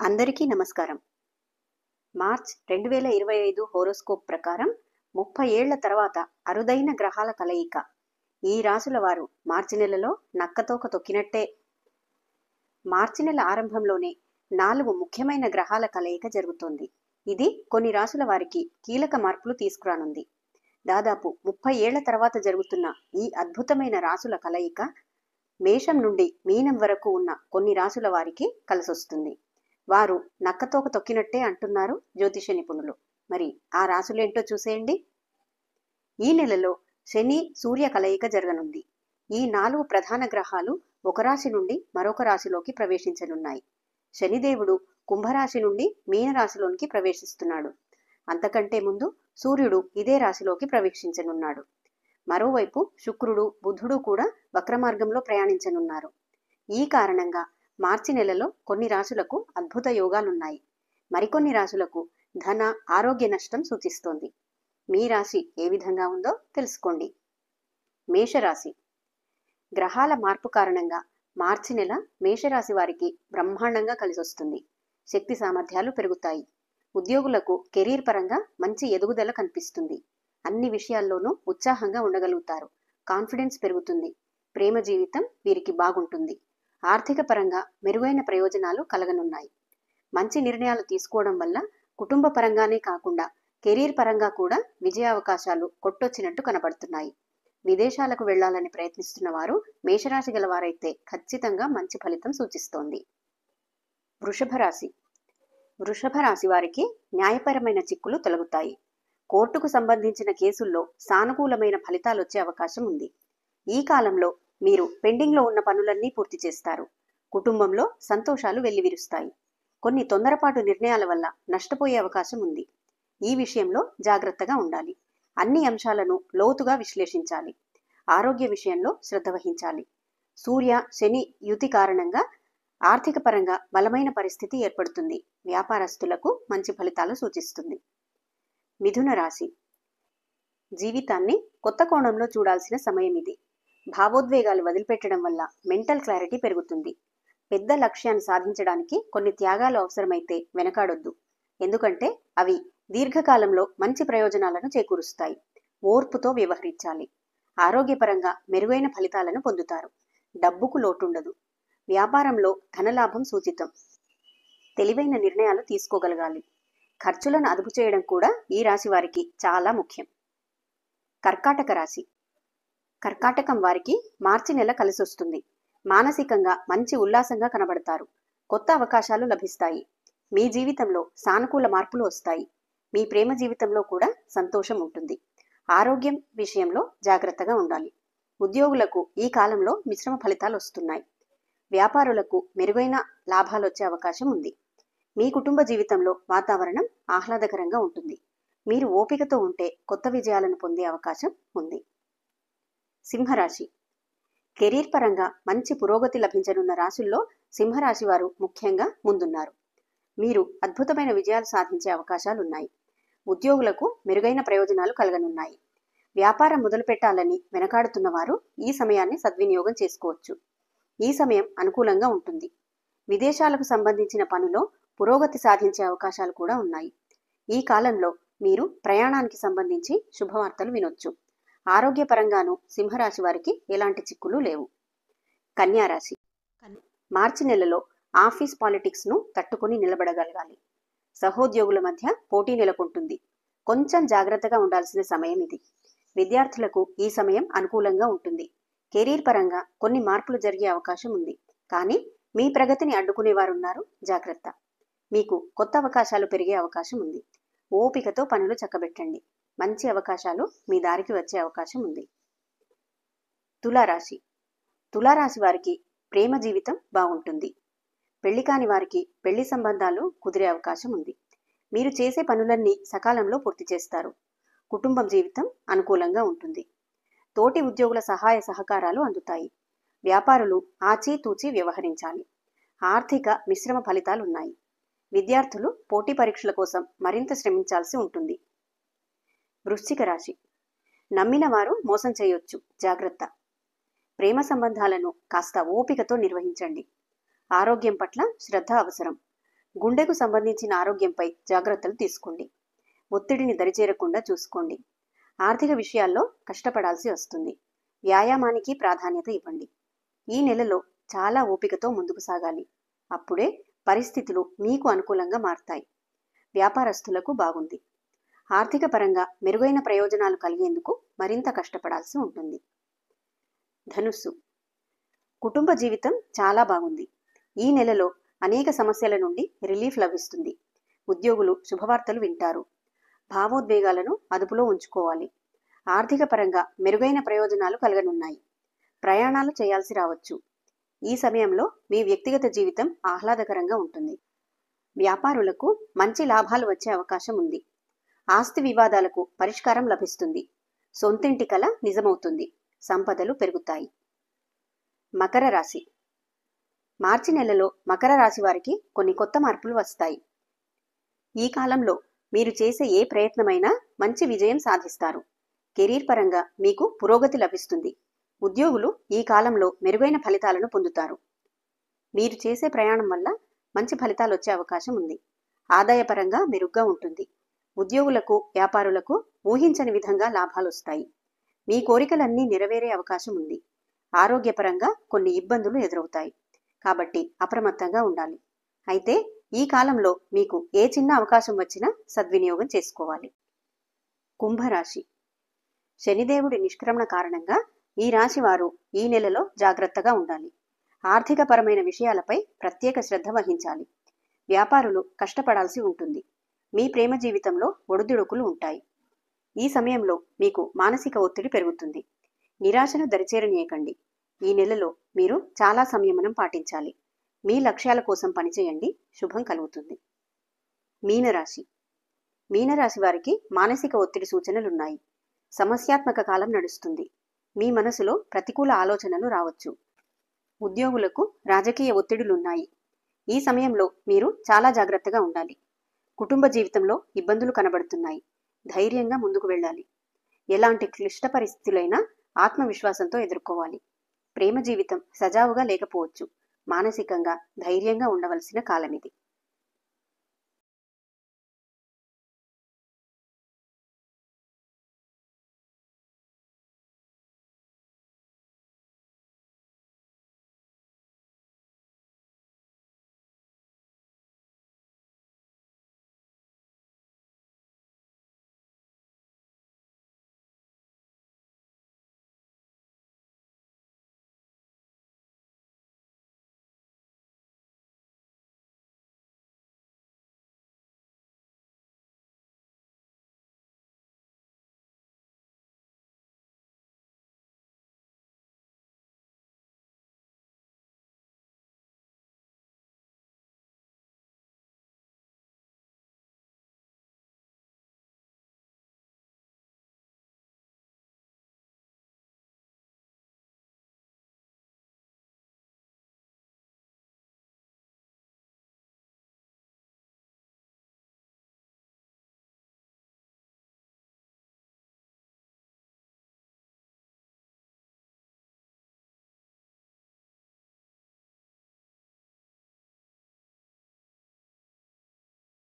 అందరికీ నమస్కారం. March 2025 horoscope ప్రకారం 30 ఏళ్ల తర్వాత అరుదైన గ్రహాల కలయిక. ఈ రాశుల వారు మార్చి నెలలో నక్కతోక తొక్కినట్టే. మార్చి నెల ఆరంభంలోనే 4 ముఖ్యమైన గ్రహాల కలయిక జరుగుతోంది. ఇది కొన్ని రాశుల వారికి కీలక మార్పులు తీసుకురానుంది. దాదాపు 30 ఏళ్ల తర్వాత జరుగుతున్న ఈ అద్భుతమైన రాశుల కలయిక మేషం నుండి మీనం వరకు ఉన్న కొన్ని రాశుల వారికి కలిసొస్తుంది. వారు నక్కతోక తొక్కినట్టే అంటున్నారు జ్యోతిష నిపుణులు. మరి ఆ రాశులేంటో చూసేయండి. ఈ నెలలో శని సూర్య కలయిక జరగనుంది. ఈ 4 ప్రధాన గ్రహాలు ఒక రాశి నుండి మరొక రాశిలోకి ప్రవేశించనున్నాయి. శనిదేవుడు కుంభరాశి నుండి మీనరాశిలోనికి ప్రవేశిస్తున్నాడు. అంతకంటే ముందు సూర్యుడు ఇదే రాశిలోకి ప్రవేశించనున్నాడు. మరోవైపు శుక్రుడు బుధుడు కూడా వక్రమార్గంలో ప్రయాణించనున్నారు. ఈ కారణంగా మార్చి నెలలో కొన్ని రాశులకు అద్భుత యోగాలున్నాయి. మరికొన్ని రాశులకు ధన ఆరోగ్య నష్టం సూచిస్తోంది. మీ రాశి ఏ విధంగా ఉందో తెలుసుకోండి. మేషరాశి. గ్రహాల మార్పు కారణంగా మార్చి నెల మేషరాశి వారికి బ్రహ్మాండంగా కలిసొస్తుంది. శక్తి సామర్థ్యాలు పెరుగుతాయి. ఉద్యోగులకు కెరీర్ పరంగా మంచి ఎదుగుదల కనిపిస్తుంది. అన్ని విషయాల్లోనూ ఉత్సాహంగా ఉండగలుగుతారు. కాన్ఫిడెన్స్ పెరుగుతుంది. ప్రేమ జీవితం వీరికి బాగుంటుంది. ఆర్థిక పరంగా మెరుగైన ప్రయోజనాలు కలగనున్నాయి. మంచి నిర్ణయాలు తీసుకోవడం వల్ల కుటుంబ పరంగానే కాకుండా కెరీర్ పరంగా కూడా విజయావకాశాలు కొట్టొచ్చినట్టు కనబడుతున్నాయి. విదేశాలకు వెళ్లాలని ప్రయత్నిస్తున్న వారు మేషరాశి గలవారైతే ఖచ్చితంగా మంచి ఫలితం సూచిస్తోంది. వృషభ రాశి. వృషభ రాశి వారికి న్యాయపరమైన చిక్కులు తొలగుతాయి. కోర్టుకు సంబంధించిన కేసుల్లో సానుకూలమైన ఫలితాలు వచ్చే అవకాశం ఉంది. ఈ కాలంలో మీరు పెండింగ్లో ఉన్న పనులన్నీ పూర్తి చేస్తారు. కుటుంబంలో సంతోషాలు వెల్లివిరుస్తాయి. కొన్ని తొందరపాటు నిర్ణయాల వల్ల నష్టపోయే అవకాశం ఉంది. ఈ విషయంలో జాగ్రత్తగా ఉండాలి. అన్ని అంశాలను లోతుగా విశ్లేషించాలి. ఆరోగ్య విషయంలో శ్రద్ధ వహించాలి. సూర్య శని యుతి కారణంగా ఆర్థిక పరంగా బలమైన పరిస్థితి ఏర్పడుతుంది. వ్యాపారస్తులకు మంచి ఫలితాలు సూచిస్తుంది. మిథున రాశి. జీవితాన్ని కొత్త కోణంలో చూడాల్సిన సమయం ఇది. భావోద్వేగాలు వదిలిపెట్టడం వల్ల మెంటల్ క్లారిటీ పెరుగుతుంది. పెద్ద లక్ష్యాన్ని సాధించడానికి కొన్ని త్యాగాలు అవసరమైతే వెనకాడొద్దు. ఎందుకంటే అవి దీర్ఘకాలంలో మంచి ప్రయోజనాలను చేకూరుస్తాయి. ఓర్పుతో వ్యవహరించాలి. ఆరోగ్యపరంగా మెరుగైన ఫలితాలను పొందుతారు. డబ్బుకు లోటుండదు. వ్యాపారంలో ధనలాభం సూచితం. తెలివైన నిర్ణయాలు తీసుకోగలగాలి. ఖర్చులను అదుపు చేయడం కూడా ఈ రాశి వారికి చాలా ముఖ్యం. కర్కాటక రాశి. కర్కాటకం వారికి మార్చి నెల కలిసొస్తుంది. మానసికంగా మంచి ఉల్లాసంగా కనబడతారు. కొత్త అవకాశాలు లభిస్తాయి. మీ జీవితంలో సానుకూల మార్పులు వస్తాయి. మీ ప్రేమ జీవితంలో కూడా సంతోషం ఉంటుంది. ఆరోగ్యం విషయంలో జాగ్రత్తగా ఉండాలి. ఉద్యోగులకు ఈ కాలంలో మిశ్రమ ఫలితాలు వస్తున్నాయి. వ్యాపారులకు మెరుగైన లాభాలు వచ్చే అవకాశం ఉంది. మీ కుటుంబ జీవితంలో వాతావరణం ఆహ్లాదకరంగా ఉంటుంది. మీరు ఓపికతో ఉంటే కొత్త విజయాలను పొందే అవకాశం ఉంది. సింహరాశి. కెరీర్ పరంగా మంచి పురోగతి లభించనున్న రాశుల్లో సింహరాశి వారు ముఖ్యంగా ముందున్నారు. మీరు అద్భుతమైన విజయాలు సాధించే అవకాశాలున్నాయి. ఉద్యోగులకు మెరుగైన ప్రయోజనాలు కలగనున్నాయి. వ్యాపారం మొదలుపెట్టాలని వెనకాడుతున్న వారు ఈ సమయాన్ని సద్వినియోగం చేసుకోవచ్చు. ఈ సమయం అనుకూలంగా ఉంటుంది. విదేశాలకు సంబంధించిన పనిలో పురోగతి సాధించే అవకాశాలు కూడా ఉన్నాయి. ఈ కాలంలో మీరు ప్రయాణానికి సంబంధించి శుభవార్తలు వినొచ్చు. ఆరోగ్యపరంగానూ సింహరాశి వారికి ఎలాంటి చిక్కులు లేవు. కన్యారాశి. మార్చి నెలలో ఆఫీస్ పాలిటిక్స్ను తట్టుకుని నిలబడగలగాలి. సహోద్యోగుల మధ్య పోటీ నెలకొంటుంది. కొంచెం జాగ్రత్తగా ఉండాల్సిన సమయం ఇది. విద్యార్థులకు ఈ సమయం అనుకూలంగా ఉంటుంది. కెరీర్ పరంగా కొన్ని మార్పులు జరిగే అవకాశం ఉంది. కానీ మీ ప్రగతిని అడ్డుకునేవారున్నారు, జాగ్రత్త. మీకు కొత్త అవకాశాలు పెరిగే అవకాశం ఉంది. ఓపికతో పనులు చక్కబెట్టండి. మంచి అవకాశాలు మీ దారికి వచ్చే అవకాశం ఉంది. తులారాశి. తులారాశి వారికి ప్రేమ జీవితం బాగుంటుంది. పెళ్లి కాని వారికి పెళ్లి సంబంధాలు కుదిరే అవకాశం ఉంది. మీరు చేసే పనులన్నీ సకాలంలో పూర్తి చేస్తారు. కుటుంబం జీవితం అనుకూలంగా ఉంటుంది. తోటి ఉద్యోగుల సహాయ సహకారాలు అందుతాయి. వ్యాపారులు ఆచితూచి వ్యవహరించాలి. ఆర్థిక మిశ్రమ ఫలితాలున్నాయి. విద్యార్థులు పోటీ పరీక్షల కోసం మరింత శ్రమించాల్సి ఉంటుంది. వృశ్చిక రాశి. నమ్మిన వారు మోసం చేయొచ్చు, జాగ్రత్త. ప్రేమ సంబంధాలను కాస్త ఓపికతో నిర్వహించండి. ఆరోగ్యం పట్ల శ్రద్ధ అవసరం. గుండెకు సంబంధించిన ఆరోగ్యంపై జాగ్రత్తలు తీసుకోండి. ఒత్తిడిని దరిచేరకుండా చూసుకోండి. ఆర్థిక విషయాల్లో కష్టపడాల్సి వస్తుంది. వ్యాయామానికి ప్రాధాన్యత ఇవ్వండి. ఈ నెలలో చాలా ఓపికతో ముందుకు సాగాలి. అప్పుడే పరిస్థితులు మీకు అనుకూలంగా మారతాయి. వ్యాపారస్తులకు బాగుంది. ఆర్థిక పరంగా మెరుగైన ప్రయోజనాలు కలిగేందుకు మరింత కష్టపడాల్సి ఉంటుంది. ధనుస్సు. కుటుంబ జీవితం చాలా బాగుంది. ఈ నెలలో అనేక సమస్యల నుండి రిలీఫ్ లభిస్తుంది. ఉద్యోగులు శుభవార్తలు వింటారు. భావోద్వేగాలను అదుపులో ఉంచుకోవాలి. ఆర్థిక పరంగా మెరుగైన ప్రయోజనాలు కలగనున్నాయి. ప్రయాణాలు చేయాల్సి రావచ్చు. ఈ సమయంలో మీ వ్యక్తిగత జీవితం ఆహ్లాదకరంగా ఉంటుంది. వ్యాపారులకు మంచి లాభాలు వచ్చే అవకాశం ఉంది. ఆస్తి వివాదాలకు పరిష్కారం లభిస్తుంది. సొంతింటి కల నిజమవుతుంది. సంపదలు పెరుగుతాయి. మకర రాశి. మార్చి నెలలో మకర రాశి వారికి కొన్ని కొత్త మార్పులు వస్తాయి. ఈ కాలంలో మీరు చేసే ఏ ప్రయత్నమైనా మంచి విజయం సాధిస్తారు. కెరీర్ పరంగా మీకు పురోగతి లభిస్తుంది. ఉద్యోగులు ఈ కాలంలో మెరుగైన ఫలితాలను పొందుతారు. మీరు చేసే ప్రయాణం వల్ల మంచి ఫలితాలు వచ్చే అవకాశం ఉంది. ఆదాయపరంగా మెరుగ్గా ఉంటుంది. ఉద్యోగులకు, వ్యాపారులకు ఊహించని విధంగా లాభాలు వస్తాయి. మీ కోరికలన్నీ నెరవేరే అవకాశం ఉంది. ఆరోగ్యపరంగా కొన్ని ఇబ్బందులు ఎదురవుతాయి. కాబట్టి అప్రమత్తంగా ఉండాలి. అయితే ఈ కాలంలో మీకు ఏ చిన్న అవకాశం వచ్చినా సద్వినియోగం చేసుకోవాలి. కుంభరాశి. శనిదేవుడి నిష్క్రమణ కారణంగా ఈ రాశి వారు ఈ నెలలో జాగ్రత్తగా ఉండాలి. ఆర్థిక పరమైన విషయాలపై ప్రత్యేక శ్రద్ధ వహించాలి. వ్యాపారులు కష్టపడాల్సి ఉంటుంది. మీ ప్రేమ జీవితంలో ఒడిదుడుకులు ఉంటాయి. ఈ సమయంలో మీకు మానసిక ఒత్తిడి పెరుగుతుంది. నిరాశను దరిచేరనీయకండి. ఈ నెలలో మీరు చాలా సంయమనం పాటించాలి. మీ లక్ష్యాల కోసం పనిచేయండి. శుభం కలుగుతుంది. మీనరాశి. మీనరాశి వారికి మానసిక ఒత్తిడి సూచనలున్నాయి. సమస్యాత్మక కాలం నడుస్తుంది. మీ మనసులో ప్రతికూల ఆలోచనలు రావచ్చు. ఉద్యోగులకు రాజకీయ ఒత్తిడులున్నాయి. ఈ సమయంలో మీరు చాలా జాగ్రత్తగా ఉండాలి. కుటుంబ జీవితంలో ఇబ్బందులు కనబడుతున్నాయి. ధైర్యంగా ముందుకు వెళ్ళాలి. ఎలాంటి క్లిష్ట పరిస్థితులైనా ఆత్మవిశ్వాసంతో ఎదుర్కోవాలి. ప్రేమ జీవితం సజావుగా లేకపోవచ్చు. మానసికంగా ధైర్యంగా ఉండవలసిన కాలమిది.